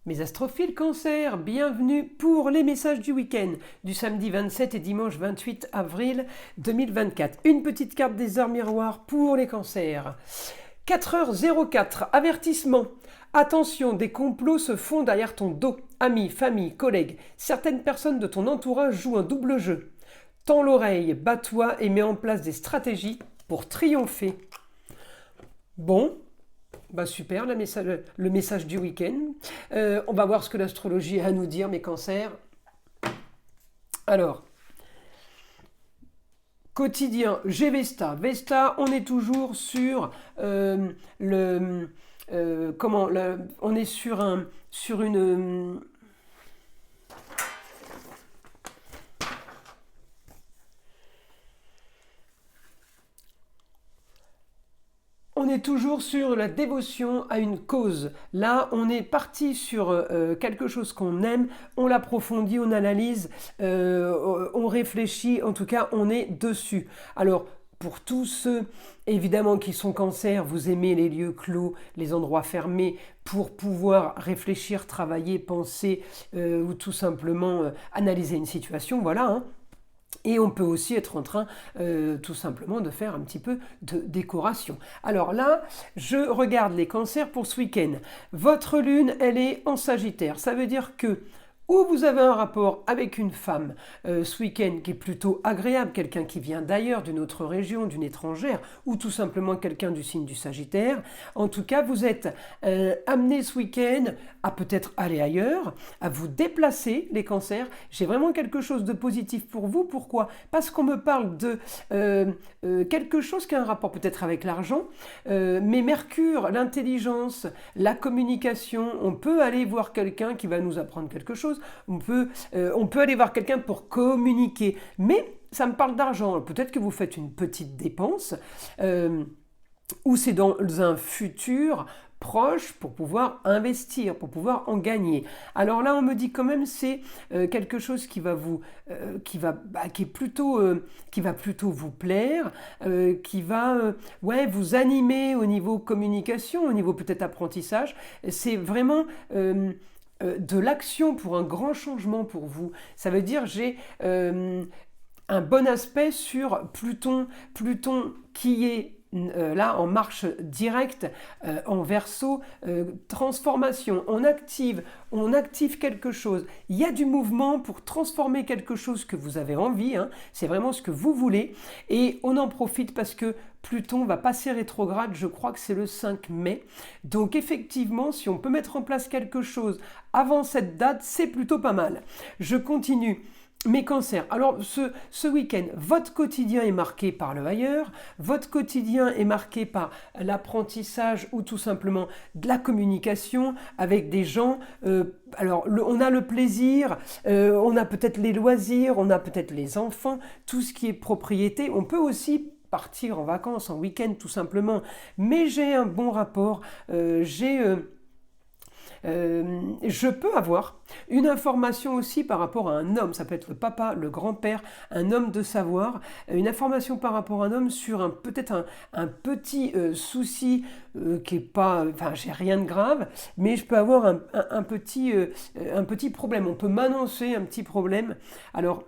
Mes astrophiles Cancer, bienvenue pour les messages du week-end du samedi 27 et dimanche 28 avril 2024. Une petite carte des heures miroirs pour les cancers. 4h04, avertissement. Attention, des complots se font derrière ton dos. Amis, famille, collègues, certaines personnes de ton entourage jouent un double jeu. Tends l'oreille, bats-toi et mets en place des stratégies pour triompher. Bon. Bah super, le message du week-end. On va voir ce que l'astrologie a à nous dire, mes cancers. Alors, quotidien, j'ai Vesta. Vesta, on est toujours sur on est sur une... On est toujours sur la dévotion à une cause. Là, on est parti sur quelque chose qu'on aime, on l'approfondit, on analyse, on réfléchit, en tout cas, on est dessus. Alors, pour tous ceux, évidemment, qui sont cancers, vous aimez les lieux clos, les endroits fermés, pour pouvoir réfléchir, travailler, penser, ou tout simplement analyser une situation, voilà, hein. Et on peut aussi être en train tout simplement de faire un petit peu de décoration. Alors là, je regarde les cancers pour ce week-end. Votre lune, elle est en Sagittaire. Ça veut dire que ou vous avez un rapport avec une femme ce week-end qui est plutôt agréable, quelqu'un qui vient d'ailleurs, d'une autre région, d'une étrangère, ou tout simplement quelqu'un du signe du Sagittaire. En tout cas, vous êtes amené ce week-end à peut-être aller ailleurs, à vous déplacer, les cancers. J'ai vraiment quelque chose de positif pour vous. Pourquoi ? Parce qu'on me parle de quelque chose qui a un rapport peut-être avec l'argent, mais Mercure, l'intelligence, la communication, on peut aller voir quelqu'un qui va nous apprendre quelque chose. On peut aller voir quelqu'un pour communiquer, mais ça me parle d'argent. Peut-être que vous faites une petite dépense, ou c'est dans un futur proche pour pouvoir investir, pour pouvoir en gagner. Alors là, on me dit quand même c'est quelque chose qui va plutôt vous plaire, qui va vous animer au niveau communication, au niveau peut-être apprentissage. C'est vraiment de l'action pour un grand changement pour vous. Ça veut dire j'ai un bon aspect sur Pluton qui est là en marche directe en Verseau, transformation, on active quelque chose, il y a du mouvement pour transformer quelque chose que vous avez envie, hein. C'est vraiment ce que vous voulez et on en profite parce que Pluton va passer rétrograde, je crois que c'est le 5 mai, donc effectivement si on peut mettre en place quelque chose avant cette date, c'est plutôt pas mal. Je continue. Mes cancers, alors ce week-end, votre quotidien est marqué par le ailleurs, votre quotidien est marqué par l'apprentissage ou tout simplement de la communication avec des gens. On a le plaisir, on a peut-être les loisirs, on a peut-être les enfants, tout ce qui est propriété. On peut aussi partir en vacances, en week-end tout simplement, mais j'ai un bon rapport, je peux avoir une information aussi par rapport à un homme, ça peut être le papa, le grand-père, un homme de savoir, une information par rapport à un homme sur peut-être un petit souci qui est pas, enfin j'ai rien de grave, mais je peux avoir un petit problème, on peut m'annoncer un petit problème. Alors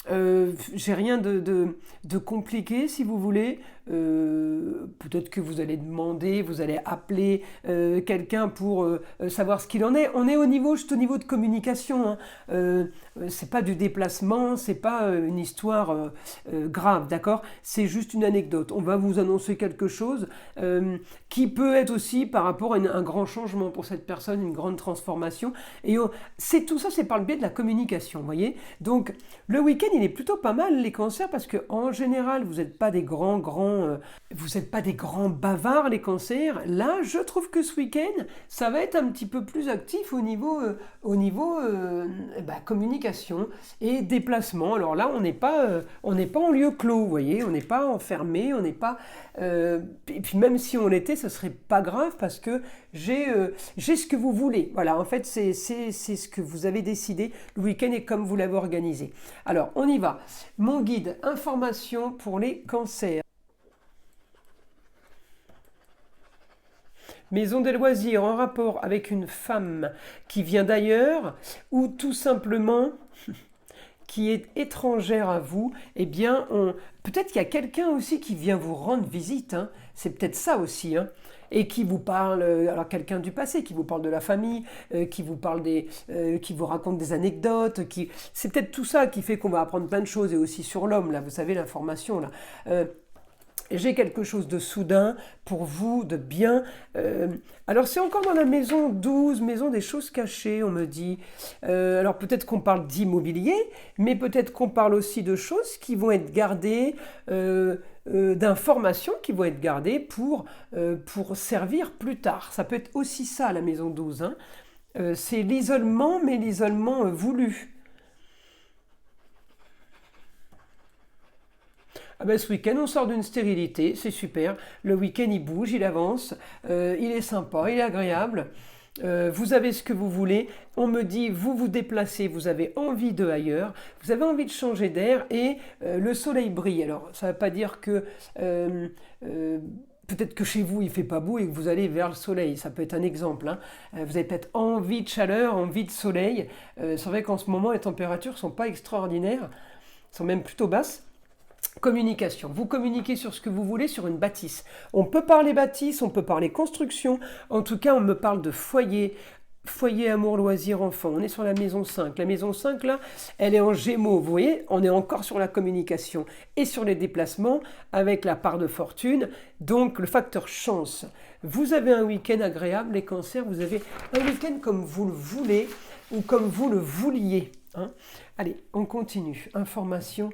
j'ai rien de compliqué si vous voulez. Peut-être que vous allez demander, vous allez appeler quelqu'un pour savoir ce qu'il en est. On est juste au niveau de communication, hein. C'est pas du déplacement, c'est pas une histoire grave, d'accord ? C'est juste une anecdote. On va vous annoncer quelque chose qui peut être aussi par rapport à un grand changement pour cette personne, une grande transformation. Et tout ça, c'est par le biais de la communication, vous voyez ? Donc, le week-end, il est plutôt pas mal, les cancers, parce qu'en général, vous n'êtes pas des grands bavards, les cancers. Là, je trouve que ce week-end, ça va être un petit peu plus actif au niveau communication et déplacement. Alors là, on n'est pas en lieu clos, vous voyez, on n'est pas enfermé, on n'est pas... et puis même si on l'était, ce serait pas grave parce que j'ai ce que vous voulez. Voilà, en fait, c'est ce que vous avez décidé. Le week-end est comme vous l'avez organisé. Alors, on y va. Mon guide, information pour les cancers. Maison des loisirs en rapport avec une femme qui vient d'ailleurs ou tout simplement qui est étrangère à vous, eh bien, peut-être qu'il y a quelqu'un aussi qui vient vous rendre visite, hein. C'est peut-être ça aussi, hein. Et qui vous parle, alors quelqu'un du passé, qui vous parle de la famille, qui vous parle qui vous raconte des anecdotes, c'est peut-être tout ça qui fait qu'on va apprendre plein de choses, et aussi sur l'homme, là, vous savez, l'information, là. J'ai quelque chose de soudain pour vous, de bien. Alors c'est encore dans la maison 12, maison des choses cachées, on me dit. Alors peut-être qu'on parle d'immobilier, mais peut-être qu'on parle aussi de choses qui vont être gardées, d'informations qui vont être gardées pour servir plus tard. Ça peut être aussi ça, la maison 12, hein. C'est l'isolement, mais l'isolement voulu. Ah ben, ce week-end, on sort d'une stérilité, c'est super. Le week-end, il bouge, il avance, il est sympa, il est agréable. Vous avez ce que vous voulez. On me dit, vous vous déplacez, vous avez envie de ailleurs, vous avez envie de changer d'air et le soleil brille. Alors, ça ne veut pas dire que peut-être que chez vous, il ne fait pas beau et que vous allez vers le soleil. Ça peut être un exemple, hein. Vous avez peut-être envie de chaleur, envie de soleil. C'est vrai qu'en ce moment, les températures ne sont pas extraordinaires, elles sont même plutôt basses. Communication. Vous communiquez sur ce que vous voulez sur une bâtisse. On peut parler bâtisse, on peut parler construction. En tout cas, on me parle de foyer. Foyer, amour, loisir, enfant. On est sur la maison 5. La maison 5, là, elle est en Gémeaux. Vous voyez, on est encore sur la communication et sur les déplacements avec la part de fortune. Donc, le facteur chance. Vous avez un week-end agréable, les cancers. Vous avez un week-end comme vous le voulez ou comme vous le vouliez, hein. Allez, on continue. Information.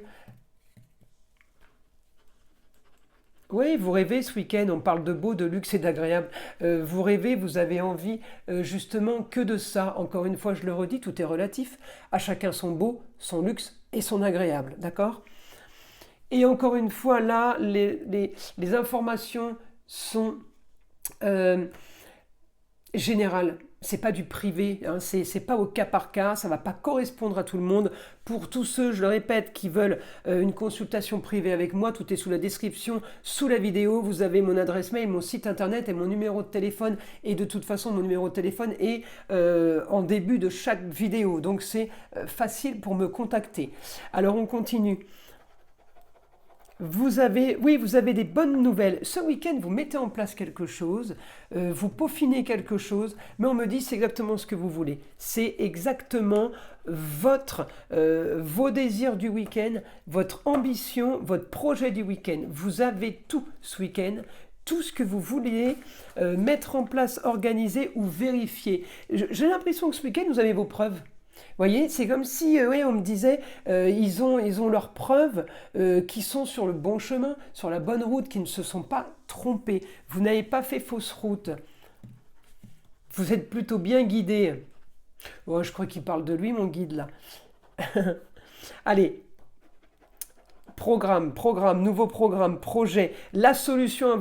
Oui, vous rêvez ce week-end, on parle de beau, de luxe et d'agréable. Vous rêvez, vous avez envie justement que de ça. Encore une fois, je le redis, tout est relatif. À chacun son beau, son luxe et son agréable, d'accord? Et encore une fois, là, les informations sont générales. C'est pas du privé, hein, c'est pas au cas par cas, ça va pas correspondre à tout le monde. Pour tous ceux, je le répète, qui veulent une consultation privée avec moi, tout est sous la description, sous la vidéo. Vous avez mon adresse mail, mon site internet et mon numéro de téléphone. Et de toute façon, mon numéro de téléphone est en début de chaque vidéo. Donc c'est facile pour me contacter. Alors on continue. Vous avez des bonnes nouvelles. Ce week-end, vous mettez en place quelque chose, vous peaufinez quelque chose, mais on me dit c'est exactement ce que vous voulez. C'est exactement vos désirs du week-end, votre ambition, votre projet du week-end. Vous avez tout ce week-end. Tout ce que vous vouliez mettre en place, organiser ou vérifier. J'ai l'impression que ce week-end, vous avez vos preuves. Vous voyez, c'est comme si on me disait ils ont leurs preuves qui sont sur le bon chemin, sur la bonne route, qui ne se sont pas trompés. Vous n'avez pas fait fausse route. Vous êtes plutôt bien guidé. Oh, je crois qu'il parle de lui, mon guide, là. Allez. Programme, nouveau programme, projet. La solution à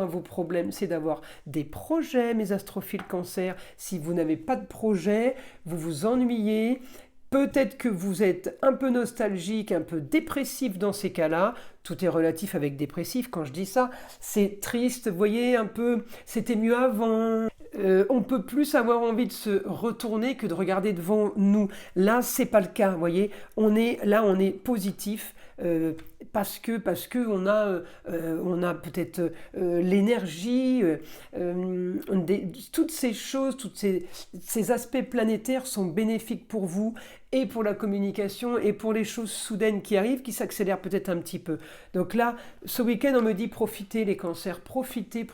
vos problèmes, c'est d'avoir des projets, mes astrophiles cancer. Si vous n'avez pas de projet, vous vous ennuyez. Peut-être que vous êtes un peu nostalgique, un peu dépressif dans ces cas-là. Tout est relatif avec dépressif. Quand je dis ça, c'est triste, vous voyez, un peu, c'était mieux avant. On peut plus avoir envie de se retourner que de regarder devant nous. Là, c'est pas le cas, vous voyez. On est positif parce que on a peut-être l'énergie, toutes ces choses, ces aspects planétaires sont bénéfiques pour vous et pour la communication et pour les choses soudaines qui arrivent, qui s'accélèrent peut-être un petit peu. Donc là, ce week-end, on me dit profitez les cancers, profitez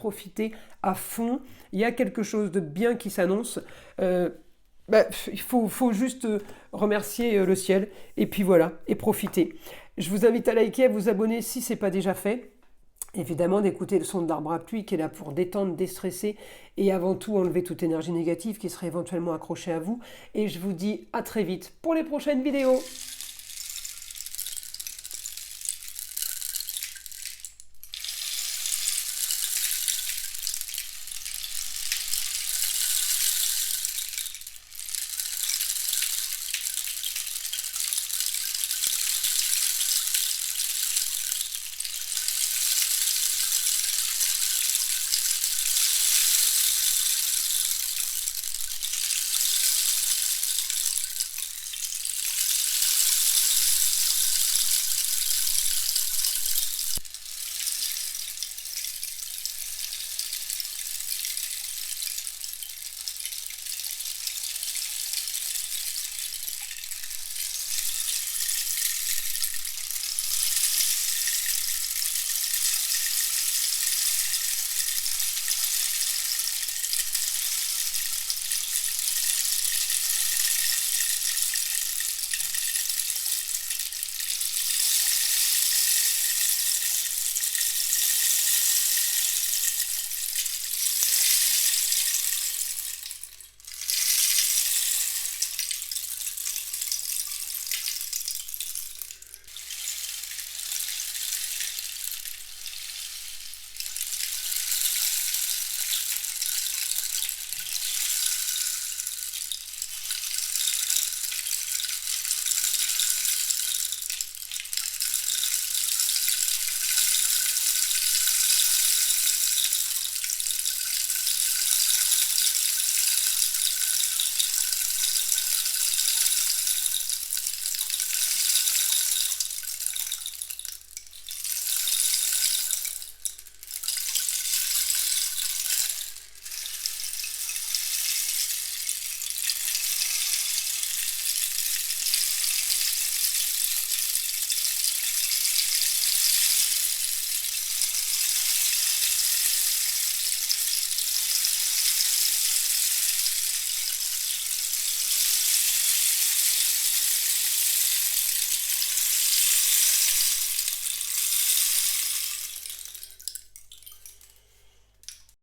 à fond. Il y a quelque chose de bien qui s'annonce. Il faut juste remercier le ciel et puis voilà, et profiter. Je vous invite à liker, à vous abonner si ce n'est pas déjà fait. Évidemment, d'écouter le son de l'arbre à pluie qui est là pour détendre, déstresser et avant tout enlever toute énergie négative qui serait éventuellement accrochée à vous. Et je vous dis à très vite pour les prochaines vidéos.